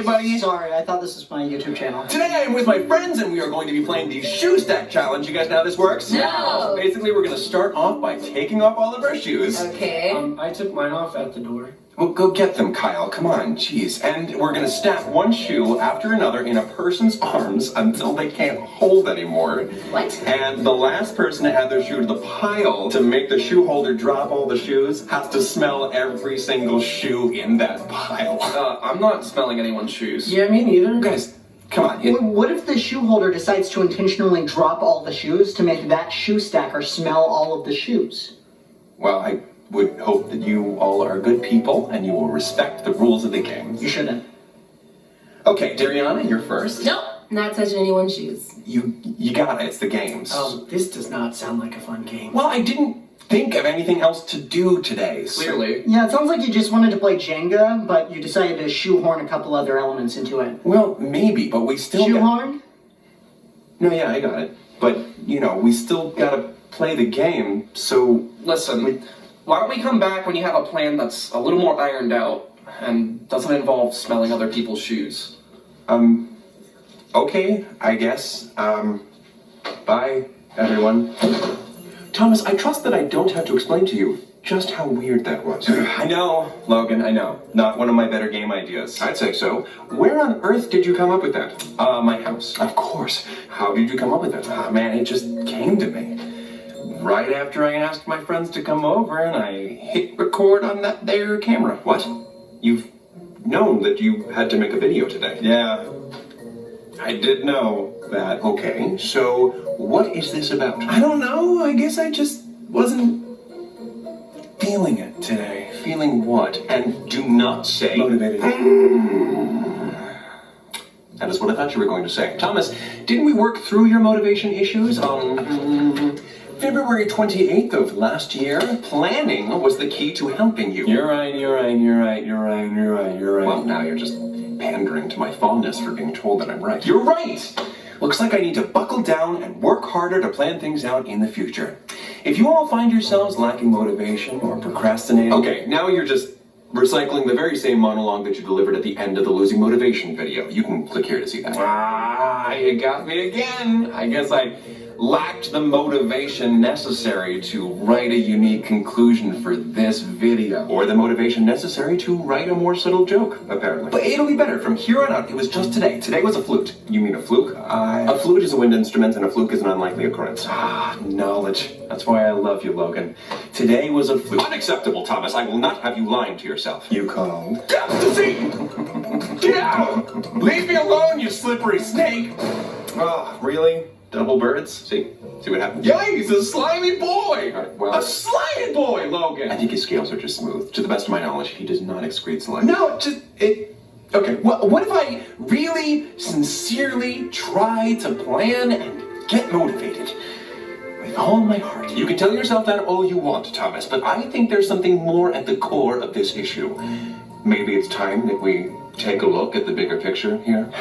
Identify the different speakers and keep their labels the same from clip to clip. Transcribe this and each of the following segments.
Speaker 1: Buddy Buddy.
Speaker 2: Sorry, I thought this was my YouTube channel.
Speaker 1: Today I am with my friends and we are going to be playing the shoe stack challenge. You guys know how this works?
Speaker 3: No.
Speaker 1: Basically, we're going to start off by taking off all of our shoes.
Speaker 3: Okay.
Speaker 4: I took mine off at the door.
Speaker 1: Well, go get them, Kyle. Come on, jeez. And we're going to stack one shoe after another in a person's arms until they can't hold anymore.
Speaker 3: What?
Speaker 1: And the last person to add their shoe to the pile to make the shoe holder drop all the shoes has to smell every single shoe in that pile.
Speaker 4: I'm not smelling anyone's shoes.
Speaker 2: Yeah, me neither.
Speaker 1: Guys, come on.
Speaker 2: What if the shoe holder decides to intentionally drop all the shoes to make that shoe stacker smell all of the shoes?
Speaker 1: Well, I would hope that you all are good people and you will respect the rules of the game.
Speaker 2: You shouldn't.
Speaker 1: Okay, Dariana, you're first.
Speaker 3: Nope. Not touching anyone's shoes.
Speaker 1: You got it. It's the games.
Speaker 2: This does not sound like a fun game.
Speaker 1: Well, I didn't think of anything else to do today. So.
Speaker 4: Clearly.
Speaker 2: Yeah, it sounds like you just wanted to play Jenga, but you decided to shoehorn a couple other elements into it.
Speaker 1: Well, maybe, but we still
Speaker 2: Shoehorn?
Speaker 1: No, yeah, I got it. But, you know, we still gotta play the game, so...
Speaker 4: Listen, why don't we come back when you have a plan that's a little more ironed out and doesn't involve smelling other people's shoes?
Speaker 1: Okay, I guess. Bye, everyone. Thomas, I trust that I don't have to explain to you just how weird that was. I know, Logan, I know. Not one of my better game ideas. I'd say so. Where on earth did you come up with that? My house. Of course. How did you come up with that? Ah, man, it just came to me. Right after I asked my friends to come over and I hit record on that there camera. What? You've known that you had to make a video today? Yeah. I did know that. Okay, so what is this about? I don't know. I guess I just wasn't feeling it today. Feeling what? And do not say motivated. That is what I thought you were going to say. Thomas, didn't we work through your motivation issues on February 28th of last year? Planning was the key to helping you. You're right. Well, now you're just pandering to my fondness for being told that I'm right. You're right! Looks like I need to buckle down and work harder to plan things out in the future. If you all find yourselves lacking motivation or procrastinating... Okay, now you're just recycling the very same monologue that you delivered at the end of the losing motivation video. You can click here to see that. Ah, you got me again. I guess I lacked the motivation necessary to write a unique conclusion for this video. Or the motivation necessary to write a more subtle joke, apparently. But it'll be better. From here on out, it was just today. Today was a flute. You mean a fluke? A flute is a wind instrument and a fluke is an unlikely occurrence. Ah, knowledge. That's why I love you, Logan. Today was a fluke. Unacceptable, Thomas. I will not have you lying to yourself. You called? Get to see! Get out! Leave me alone, you slippery snake! Oh, really? Double birds? See what happens? Yeah, he's a slimy boy! Right, well, a slimy boy, Logan! I think his scales are just smooth. To the best of my knowledge, he does not excrete slime. No, okay, what if I really, sincerely try to plan and get motivated? With all my heart. You can tell yourself that all you want, Thomas, but I think there's something more at the core of this issue. Maybe it's time that we take a look at the bigger picture here.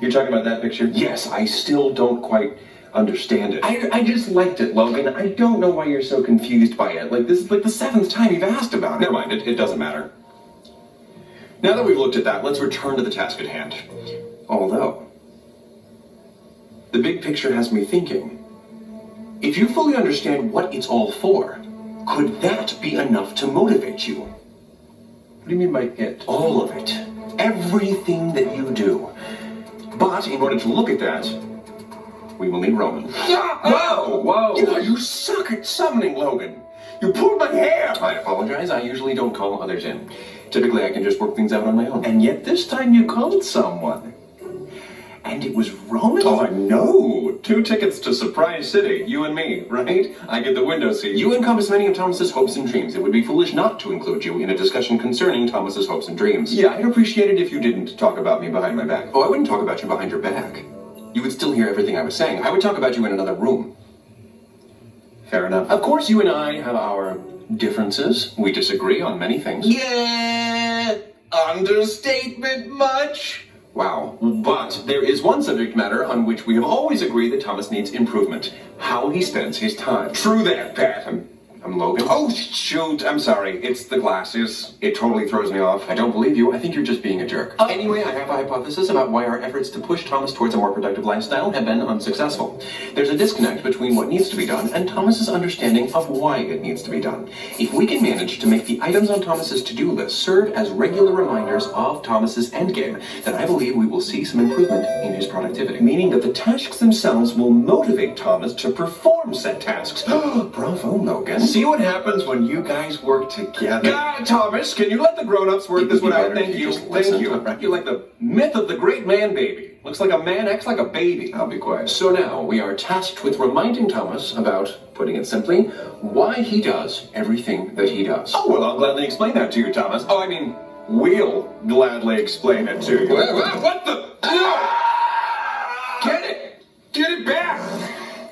Speaker 1: You're talking about that picture? Yes, I still don't quite understand it. I just liked it, Logan. I don't know why you're so confused by it. Like, this is like the 7th time you've asked about it. Never mind, it doesn't matter. Now that we've looked at that, let's return to the task at hand. Although, the big picture has me thinking, if you fully understand what it's all for, could that be enough to motivate you? What do you mean by it? All of it. Everything that you do. But in order to look at that, we will need Roman. Whoa! You suck at summoning, Logan. You pulled my hair! I apologize, I usually don't call others in. Typically I can just work things out on my own. And yet this time you called someone. And it was Roman? Oh, I know. 2 tickets to Surprise City, you and me, right? I get the window seat. You encompass many of Thomas's hopes and dreams. It would be foolish not to include you in a discussion concerning Thomas's hopes and dreams. Yeah, I'd appreciate it if you didn't talk about me behind my back. Oh, I wouldn't talk about you behind your back. You would still hear everything I was saying. I would talk about you in another room. Fair enough. Of course, you and I have our differences. We disagree on many things. Yeah, understatement much. Wow. But there is one subject matter on which we have always agreed that Thomas needs improvement. How he spends his time. True that, Pat. I'm Logan. Oh, shoot. I'm sorry. It's the glasses. It totally throws me off. I don't believe you. I think you're just being a jerk. Anyway, I have a hypothesis about why our efforts to push Thomas towards a more productive lifestyle have been unsuccessful. There's a disconnect between what needs to be done and Thomas's understanding of why it needs to be done. If we can manage to make the items on Thomas's to-do list serve as regular reminders of Thomas's endgame, then I believe we will see some improvement in his productivity. Meaning that the tasks themselves will motivate Thomas to perform said tasks. Bravo, Logan. See what happens when you guys work together. Thomas, can you let the grown-ups work this one out? Thank you. Thank you. You're like the myth of the great man baby. Looks like a man, acts like a baby. I'll be quiet. So now we are tasked with reminding Thomas about, putting it simply, why he does everything that he does. Oh, well, I'll gladly explain that to you, Thomas. Oh, I mean, we'll gladly explain it to you. What the? Get it! Get it back!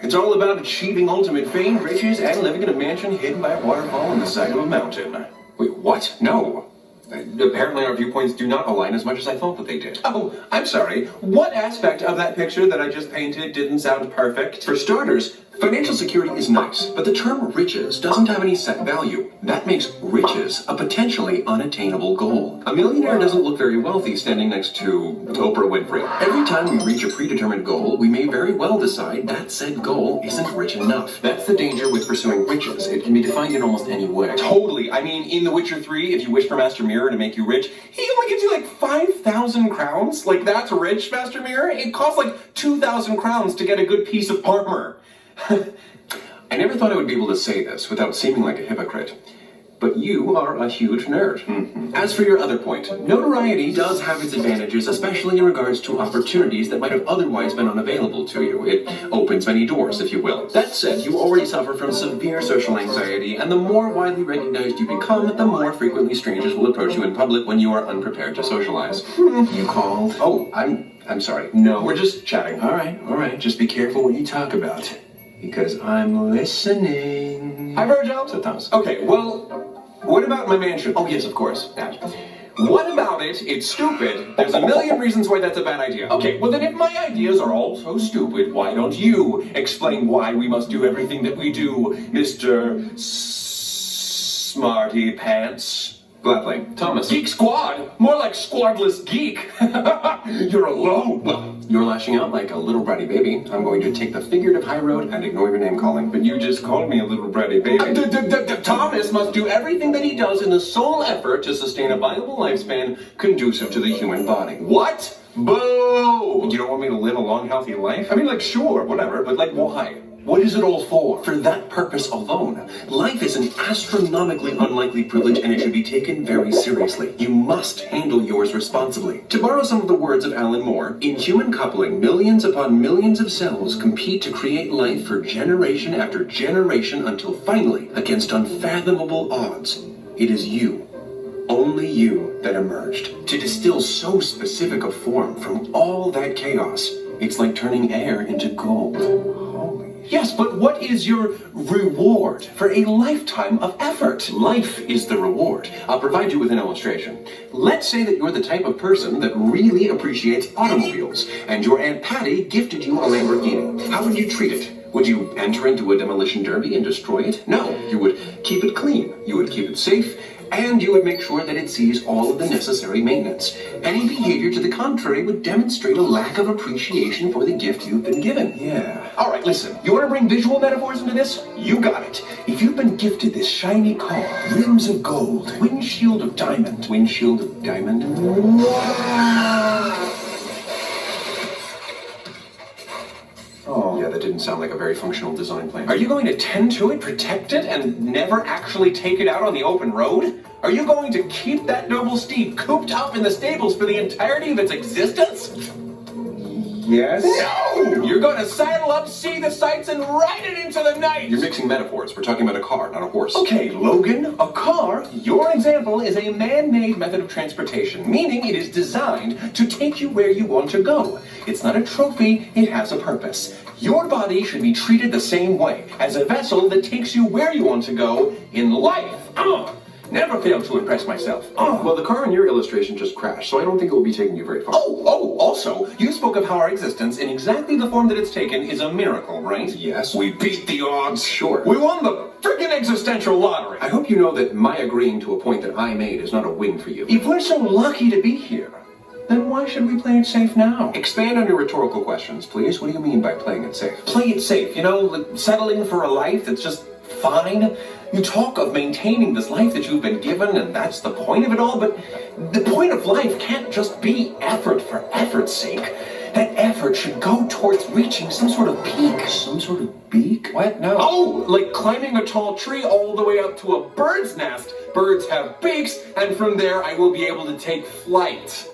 Speaker 1: It's all about achieving ultimate fame, riches, and living in a mansion hidden by a waterfall on the side of a mountain. Wait, what? No. Apparently our viewpoints do not align as much as I thought that they did. Oh, I'm sorry. What aspect of that picture that I just painted didn't sound perfect? For starters, financial security is nice, but the term riches doesn't have any set value. That makes riches a potentially unattainable goal. A millionaire doesn't look very wealthy standing next to Oprah Winfrey. Every time we reach a predetermined goal, we may very well decide that said goal isn't rich enough. That's the danger with pursuing riches. It can be defined in almost any way. Totally. I mean, in The Witcher 3, if you wish for Master Mirror to make you rich, he only gives you like 5,000 crowns. Like, that's rich, Master Mirror? It costs like 2,000 crowns to get a good piece of armor. I never thought I would be able to say this without seeming like a hypocrite, but you are a huge nerd. As for your other point, notoriety does have its advantages, especially in regards to opportunities that might have otherwise been unavailable to you. It opens many doors, if you will. That said, you already suffer from severe social anxiety, and the more widely recognized you become, the more frequently strangers will approach you in public when you are unprepared to socialize. You called? Oh, I'm sorry. No, we're just chatting. All right. Just be careful what you talk about. Because I'm listening. Hi, Virgil. Said Thomas. Okay, well, what about my mansion? Oh, yes, of course. That. What about it? It's stupid. There's a million reasons why that's a bad idea. Okay, well then if my ideas are all so stupid, why don't you explain why we must do everything that we do, Mr. Smarty Pants? Gladly. Thomas. Geek Squad! More like Squadless Geek! You're alone! Well, you're lashing out like a little bratty baby. I'm going to take the figurative high road and ignore your name calling. But you just called me a little bratty baby. Thomas must do everything that he does in the sole effort to sustain a viable lifespan conducive to the human body. What? Boo! You don't want me to live a long, healthy life? I mean, like, sure, whatever, but like, why? What is it all for? For that purpose alone. Life is an astronomically unlikely privilege and it should be taken very seriously. You must handle yours responsibly. To borrow some of the words of Alan Moore, in human coupling, millions upon millions of cells compete to create life for generation after generation until finally, against unfathomable odds, it is you, only you, that emerged. To distill so specific a form from all that chaos, it's like turning air into gold. Yes, but what is your reward for a lifetime of effort? Life is the reward. I'll provide you with an illustration. Let's say that you're the type of person that really appreciates automobiles, and your Aunt Patty gifted you a Lamborghini. How would you treat it? Would you enter into a demolition derby and destroy it? No, you would keep it clean, you would keep it safe, and you would make sure that it sees all of the necessary maintenance. Any behavior to the contrary would demonstrate a lack of appreciation for the gift you've been given. Yeah. All right, listen. You want to bring visual metaphors into this? You got it. If you've been gifted this shiny car, rims of gold, windshield of diamond. Windshield of diamond? Oh, yeah, that didn't sound like a very functional design plan. Are you going to tend to it, protect it, and never actually take it out on the open road? Are you going to keep that noble steed cooped up in the stables for the entirety of its existence? Yes? No! You're going to saddle up, see the sights, and ride it into the night! You're mixing metaphors. We're talking about a car, not a horse. Okay, Logan, a car, your example, is a man-made method of transportation, meaning it is designed to take you where you want to go. It's not a trophy, it has a purpose. Your body should be treated the same way, as a vessel that takes you where you want to go in life. Never failed to impress myself.
Speaker 5: Well, the car in your illustration just crashed, so I don't think it will be taking you very far.
Speaker 1: Also, you spoke of how our existence, in exactly the form that it's taken, is a miracle, right?
Speaker 5: Yes.
Speaker 1: We beat the odds.
Speaker 5: Sure.
Speaker 1: We won the friggin' existential lottery.
Speaker 5: I hope you know that my agreeing to a point that I made is not a win for you.
Speaker 1: If we're so lucky to be here, then why should we play it safe now?
Speaker 5: Expand on your rhetorical questions, please. What do you mean by playing it safe?
Speaker 1: Play it safe, you know, like settling for a life that's just fine. You talk of maintaining this life that you've been given, and that's the point of it all, but the point of life can't just be effort for effort's sake. That effort should go towards reaching some sort of peak.
Speaker 5: Some sort of beak?
Speaker 1: What? No. Oh, like climbing a tall tree all the way up to a bird's nest. Birds have beaks, and from there I will be able to take flight.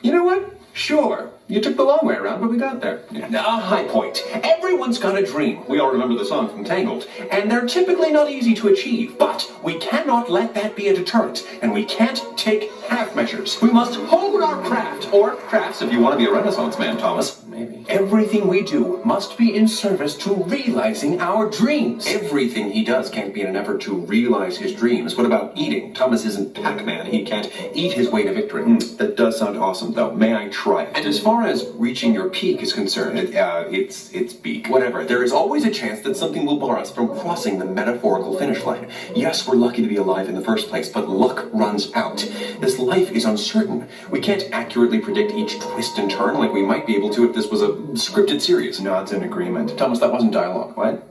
Speaker 1: You know what? Sure. You took the long way around, but we got there. A high point. Everyone's got a dream. We all remember the song from Tangled. And they're typically not easy to achieve. But we cannot let that be a deterrent. And we can't take half measures. We must hone our craft. Or crafts if you want to be a Renaissance man, Thomas.
Speaker 5: Maybe.
Speaker 1: Everything we do must be in service to realizing our dreams.
Speaker 5: Everything he does can't be in an effort to realize his dreams. What about eating? Thomas isn't Pac-Man. He can't eat his way to victory. That does sound awesome, though. May I try it?
Speaker 1: And as far as reaching your peak is concerned, it's beak. Whatever. There is always a chance that something will bar us from crossing the metaphorical finish line. Yes, we're lucky to be alive in the first place, but luck runs out. This life is uncertain. We can't accurately predict each twist and turn like we might be able to if this was a scripted series.
Speaker 5: Nods in agreement.
Speaker 1: Thomas, that wasn't dialogue. What?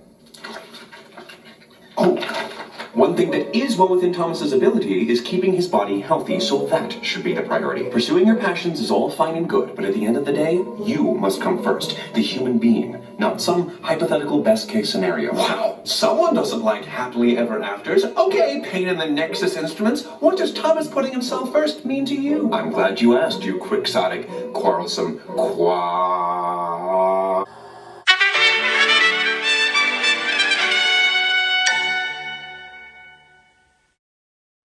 Speaker 1: Oh, one thing that is well within Thomas's ability is keeping his body healthy, so that should be the priority. Pursuing your passions is all fine and good, but at the end of the day, you must come first. The human being, not some hypothetical best-case scenario. Wow, someone doesn't like happily ever afters. Okay, pain in the Nexus instruments. What does Thomas putting himself first mean to you?
Speaker 5: I'm glad you asked, you quixotic, quarrelsome,